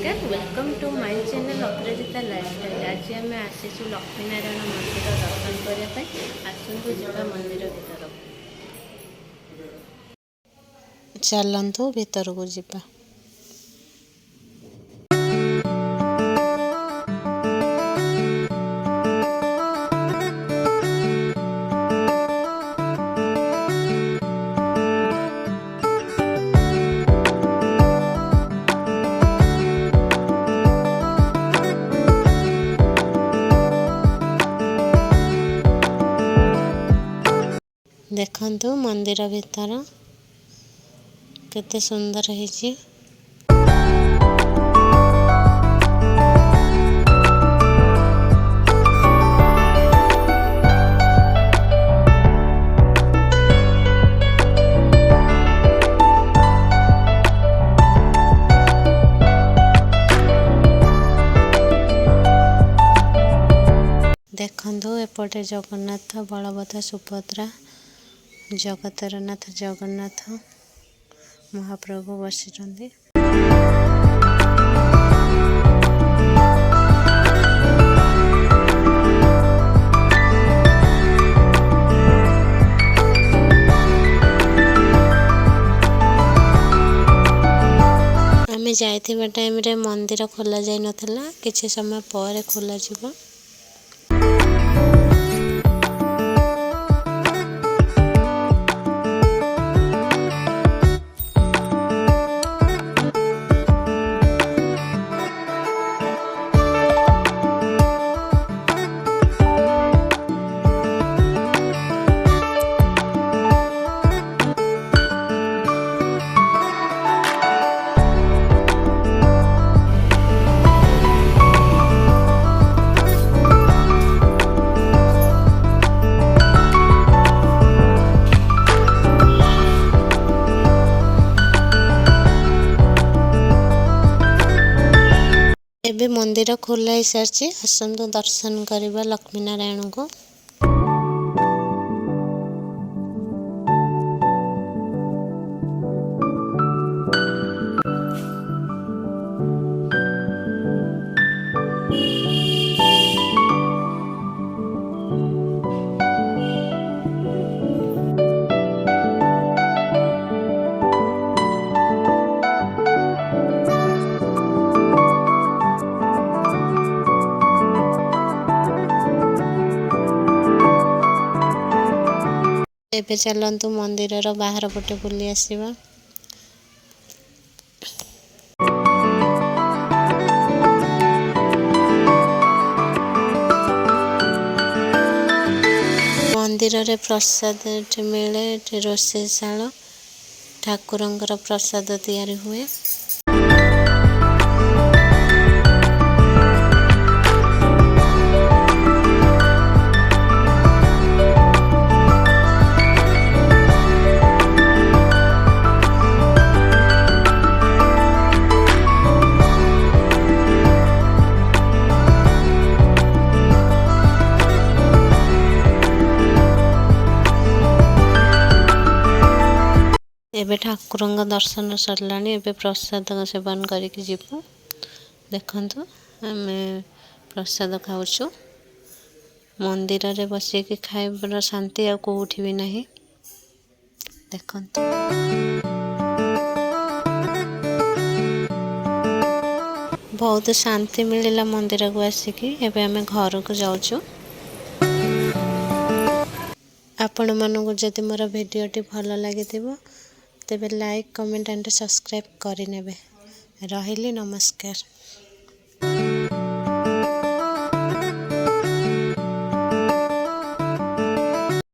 नमस्कार welcome to my channel Aparajita lifestyle. आज आम आसीचु लक्ष्मीनारायण मंदिर दर्शन करने आसतु जा मंदिर भीतर चलतु भीतर को जा। देखंतु मंदिर भीतर केते सुंदर है। देखंतु एपटे जगन्नाथ बलभद्र सुभद्रा जगतर नाथ जगन्नाथ महाप्रभु बसिचंदी। आमे जाइथिबा टाइम रे मंदिर खोला जाय नथला, किछि समय पर खोला जिवो। एबे मंदिर खोला ही सारी आसतु दर्शन करवा लक्ष्मीनारायण को। एबे चलतु मंदिर बाहर पटे बुली आसीबा। मंदिर रे प्रसाद मिले, रोषेशाला ठाकुरंकर प्रसाद तैयारी हुए। एबे ठाकुरंग दर्शन सरलानी, एबे प्रसाद सेवन करके जीवु। देखंतु आमे प्रसाद खाउछु। मंदिर रे बसी के खाइबर शांति आ कोठी भी नहीं। देखंतु बहुत शांति मिलिला मंदिर को आसिकी। एबे आमे घर को जाउछु। आपण मानक जदि मोर भिडियोटी भल लगी तेबे लाइक कमेंट एंड सब्सक्राइब करिनेबे। रहिली नमस्कार।